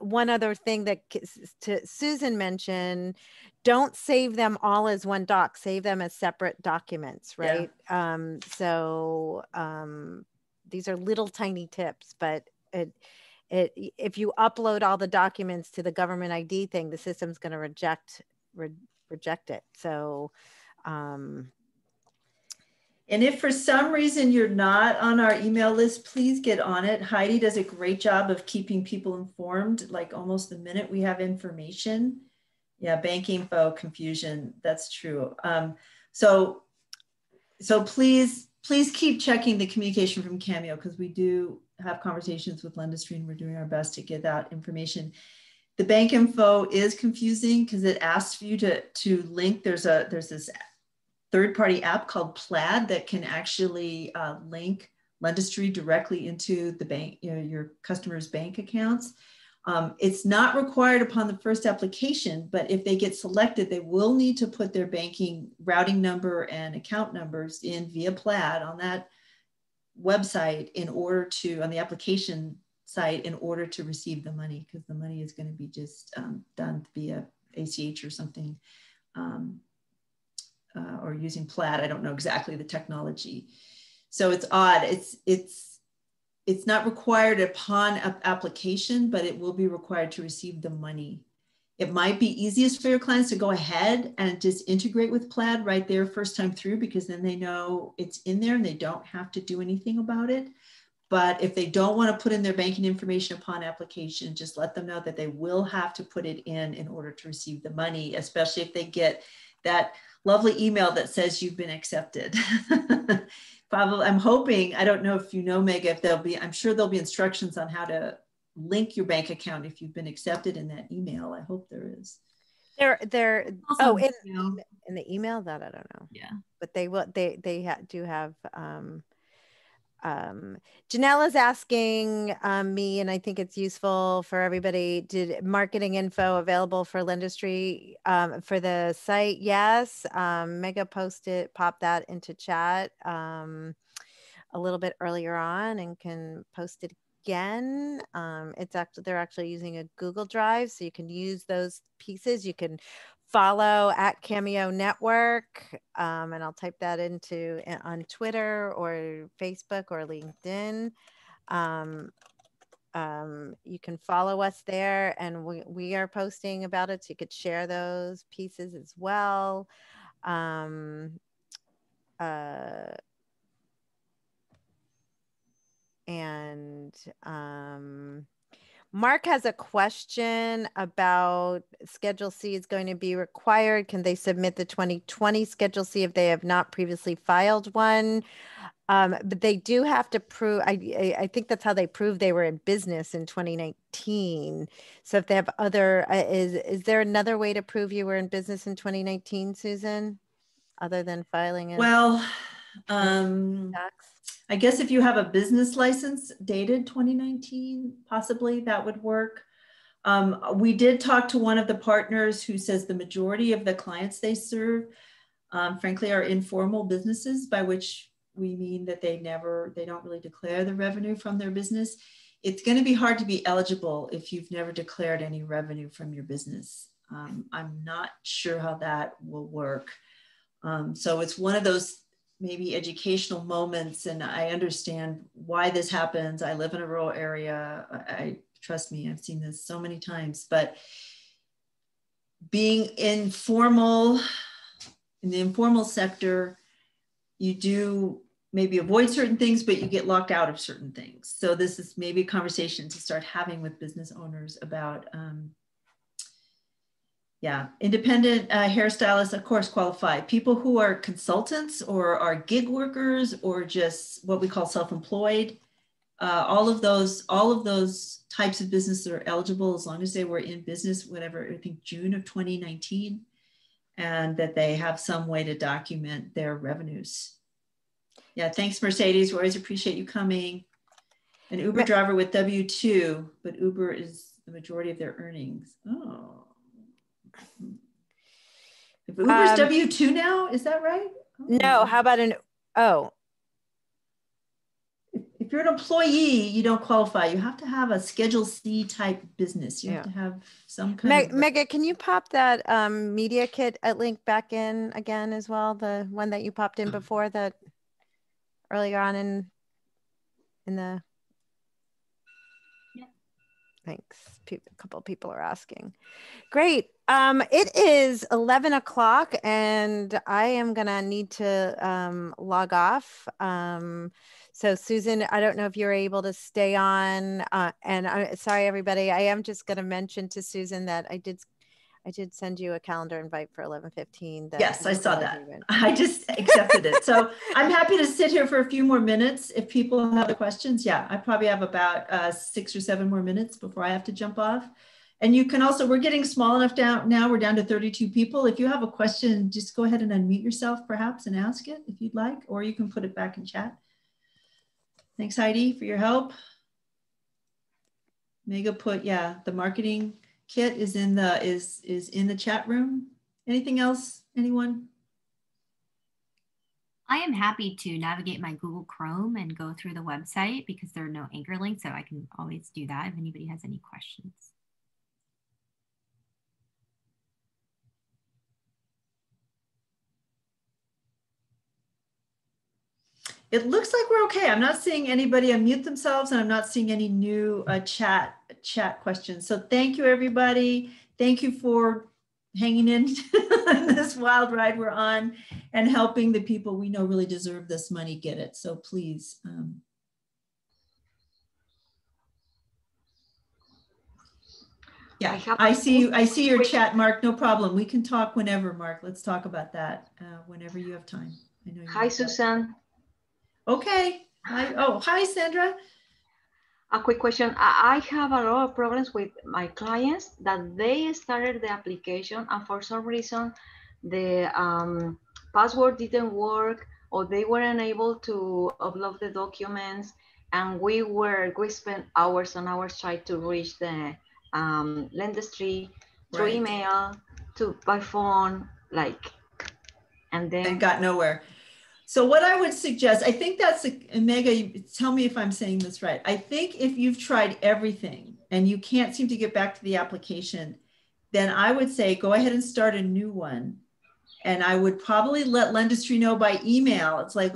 one other thing that Susan mentioned, don't save them all as one doc, save them as separate documents, right? Yeah. These are little tiny tips, but if you upload all the documents to the government ID thing, the system's going to reject it. So, and if for some reason you're not on our email list, please get on it. Heidi does a great job of keeping people informed, like almost the minute we have information. Yeah, bank info confusion, that's true. So please keep checking the communication from Cameo, because we do have conversations with Lendistry and we're doing our best to get that information. The bank info is confusing because it asks you to link. There's this third-party app called Plaid that can actually link Lendistry directly into the bank, you know, your customers' bank accounts. It's not required upon the first application, but if they get selected, they will need to put their banking routing number and account numbers in via Plaid on that website in order to, on the application site, in order to receive the money, because the money is going to be just done via ACH or something, or using Plaid. I don't know exactly the technology. So it's odd. It's not required upon application, but it will be required to receive the money. It might be easiest for your clients to go ahead and just integrate with Plaid right there first time through, because then they know it's in there and they don't have to do anything about it. But if they don't want to put in their banking information upon application, just let them know that they will have to put it in order to receive the money, especially if they get that lovely email that says you've been accepted. Probably, I'm hoping, I don't know if you know, Mega, if I'm sure there'll be instructions on how to link your bank account if you've been accepted in that email. I hope there is. In the email, that I don't know. Yeah, but they will. They do have. Janelle is asking me, and I think it's useful for everybody. Did marketing info available for Lendistry for the site? Yes. Mega popped that into chat a little bit earlier on, and can post it again. They're actually using a Google Drive, so you can use those pieces. You can follow at Cameo Network, and I'll type that on Twitter or Facebook or LinkedIn. You can follow us there, and we are posting about it, so you could share those pieces as well. Mark has a question about Schedule C is going to be required. Can they submit the 2020 Schedule C if they have not previously filed one? But they do have to prove, I think that's how they prove they were in business in 2019. So if they have is there another way to prove you were in business in 2019, Susan, other than filing it? Well, I guess if you have a business license dated 2019, possibly that would work. We did talk to one of the partners who says the majority of the clients they serve frankly, are informal businesses, by which we mean that they don't really declare the revenue from their business. It's going to be hard to be eligible if you've never declared any revenue from your business. I'm not sure how that will work. So it's one of those maybe educational moments, and I understand why this happens. I live in a rural area. Trust me, I've seen this so many times, but being informal, in the informal sector, you do maybe avoid certain things, but you get locked out of certain things. So this is maybe a conversation to start having with business owners about, independent hairstylists, of course, qualify. People who are consultants or are gig workers or just what we call self-employed, all of those types of businesses are eligible as long as they were in business, whatever, I think June of 2019, and that they have some way to document their revenues. Yeah, thanks, Mercedes. We always appreciate you coming. An Uber driver with W-2, but Uber is the majority of their earnings. Oh. If Uber's W-2 now, is that right? Oh. No, how about If you're an employee, you don't qualify. You have to have a Schedule C type business. You have to have some kind of... Mega, can you pop that media kit link back in again as well? The one that you popped in before, that earlier on in the... Yeah. Thanks. A couple of people are asking. Great. It is 11 o'clock and I am going to need to log off. So Susan, I don't know if you're able to stay on, and I'm sorry, everybody. I am just going to mention to Susan that I did send you a calendar invite for 11:15. Yes, I saw that. I just accepted it. So I'm happy to sit here for a few more minutes. If people have other questions, yeah, I probably have about 6 or 7 more minutes before I have to jump off. And you can also, we're getting small enough now, we're down to 32 people. If you have a question, just go ahead and unmute yourself perhaps and ask it if you'd like, or you can put it back in chat. Thanks, Heidi, for your help. Mega put, yeah, the marketing kit is in the is in the chat room. Anything else, anyone? I am happy to navigate my Google Chrome and go through the website because there are no anchor links, so I can always do that if anybody has any questions. It looks like we're okay. I'm not seeing anybody unmute themselves, and I'm not seeing any new chat questions. So thank you, everybody. Thank you for hanging in this wild ride we're on and helping the people we know really deserve this money get it. So please. Yeah, I see your chat, Mark. No problem. We can talk whenever, Mark. Let's talk about that whenever you have time. I know you. Hi, Susan. Okay. Hi, Sandra. A quick question. I have a lot of problems with my clients that they started the application and for some reason the password didn't work or they weren't able to upload the documents, and we spent hours and hours trying to reach the industry through email, by phone, and then got nowhere. So what I would suggest, I think that's Mega, tell me if I'm saying this right. I think if you've tried everything and you can't seem to get back to the application, then I would say go ahead and start a new one. And I would probably let Lendistry know by email. It's like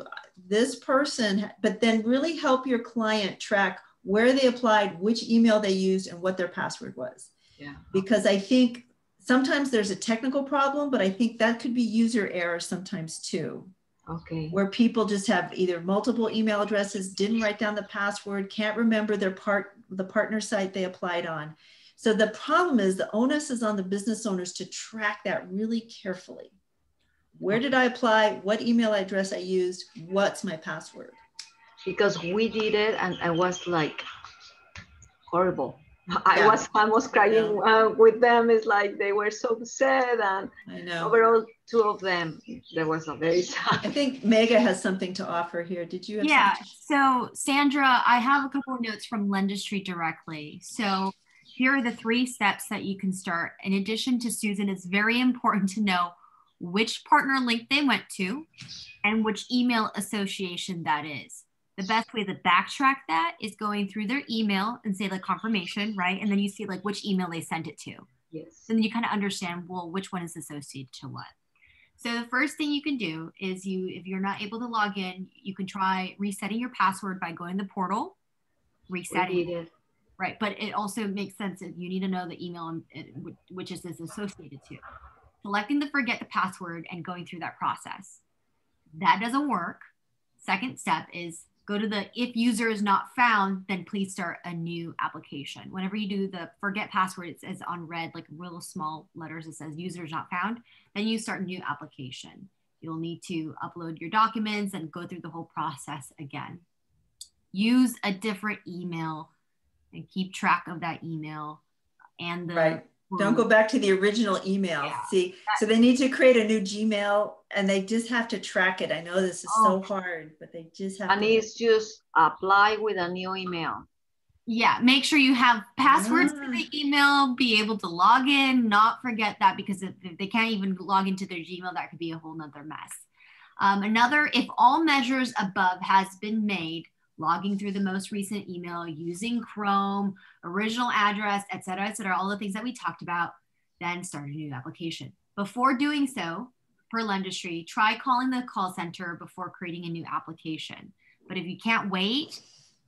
this person, but then really help your client track where they applied, which email they used, and what their password was. Yeah. Because I think sometimes there's a technical problem, but I think that could be user error sometimes too. Okay. Where people just have either multiple email addresses, didn't write down the password, can't remember the partner site they applied on. So the problem is the onus is on the business owners to track that really carefully. Where did I apply? What email address I used? What's my password? Because we did it and I was like horrible. I was almost crying with them. It's like they were so sad, and I know. Overall, 2 of them, there was a very sad. I think Mega has something to offer here. Did you have something? So Sandra, I have a couple of notes from Lendistry directly. So here are the 3 steps that you can start. In addition to Susan, it's very important to know which partner link they went to, and which email association that is. The best way to backtrack that is going through their email and say like confirmation, right? And then you see like which email they sent it to. Yes. Then you kind of understand, well, which one is associated to what. So the first thing you can do is if you're not able to log in, you can try resetting your password by going to the portal, resetting it. Right, but it also makes sense that you need to know the email which is associated to. Selecting the forget the password and going through that process. That doesn't work. Second step is go to the if user is not found, then please start a new application. Whenever you do the forget password, it says on red, like real small letters, it says user is not found. Then you start a new application. You'll need to upload your documents and go through the whole process again. Use a different email and keep track of that email and the right. Don't go back to the original email. Yeah. See, so they need to create a new Gmail and they just have to track it. I know this is so hard, but they just have to. And it's just apply with a new email. Yeah, make sure you have passwords for the email, be able to log in, not forget that, because if they can't even log into their Gmail, that could be a whole nother mess. If all measures above has been made, logging through the most recent email, using Chrome, original address, et cetera, all the things that we talked about, then start a new application. Before doing so, per Lendistry, try calling the call center before creating a new application. But if you can't wait,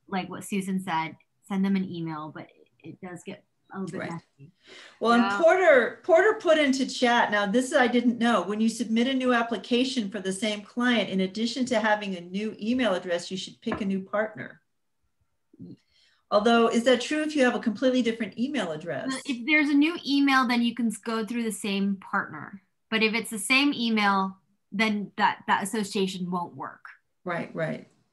like what Susan said, send them an email, but it does get a little bit messy. Well, and Porter put into chat, now this I didn't know, when you submit a new application for the same client, in addition to having a new email address, you should pick a new partner. Although, is that true if you have a completely different email address? If there's a new email, then you can go through the same partner. But if it's the same email, then that association won't work. Right,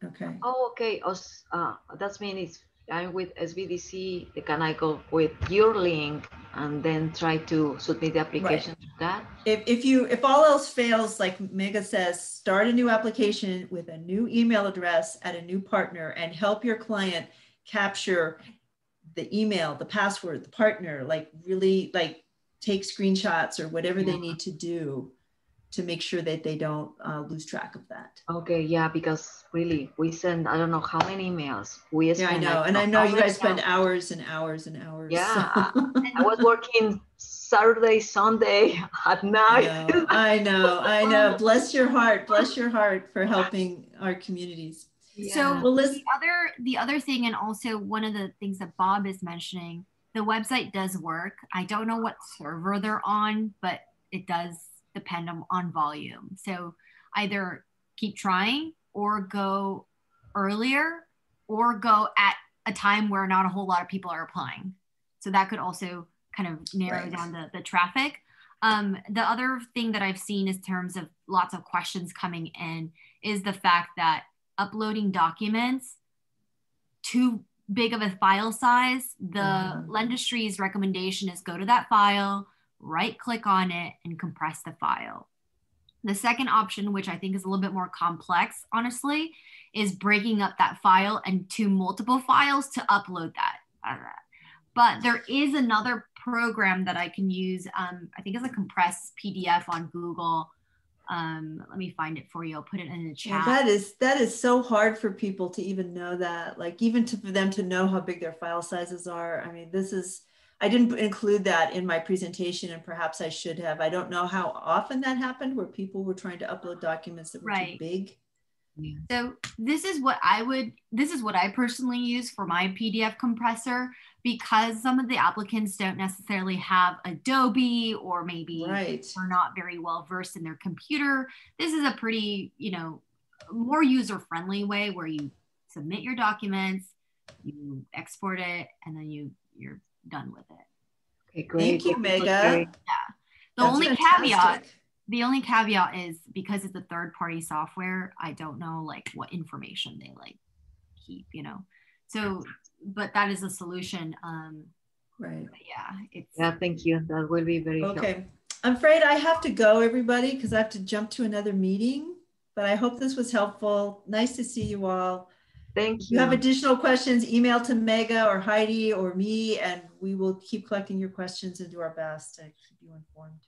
okay. Oh, okay. That means I'm with SBDC, can I go with your link and then try to submit the application to that? If all else fails, like Mega says, start a new application with a new email address at a new partner and help your client capture the email, the password, the partner, like really like take screenshots or whatever they need to do to make sure that they don't lose track of that. Okay, yeah, because really we send, I don't know how many emails. I know, and I know you guys spend hours and hours and hours. Yeah, so. I was working Saturday, Sunday at night. I know. Bless your heart for helping our communities. Yeah. So well, the other thing, and also one of the things that Bob is mentioning, the website does work. I don't know what server they're on, but it does depend on volume. So either keep trying or go earlier or go at a time where not a whole lot of people are applying. So that could also kind of narrow down the traffic. The other thing that I've seen in terms of lots of questions coming in is the fact that uploading documents too big of a file size, the Lendistry's recommendation is go to that file, right click on it and compress the file. The second option, which I think is a little bit more complex, honestly, is breaking up that file into multiple files to upload that. But there is another program that I can use. I think it's a compressed PDF on Google. Let me find it for you. I'll put it in the chat. Yeah, that is so hard for people to even know that, like even for them to know how big their file sizes are. I mean, I didn't include that in my presentation, and perhaps I should have. I don't know how often that happened where people were trying to upload documents that were too big. Yeah. So this is what I personally use for my PDF compressor, because some of the applicants don't necessarily have Adobe, or maybe are not very well versed in their computer. This is a pretty, more user-friendly way where you submit your documents, you export it, and then you're done with it. Okay, great. Thank you, Mega. Yeah. The only caveat is because it's a third-party software, I don't know like what information they like keep, So, but that is a solution. Right. Yeah. Thank you. That will be very helpful. Okay. I'm afraid I have to go, everybody, because I have to jump to another meeting. But I hope this was helpful. Nice to see you all. Thank you. If you have additional questions, email to Mega or Heidi or me, and we will keep collecting your questions and do our best to keep you informed.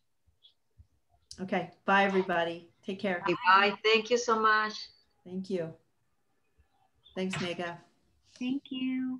Okay, bye everybody. Take care. Okay, bye. Thank you so much. Thank you. Thanks, Mega. Thank you.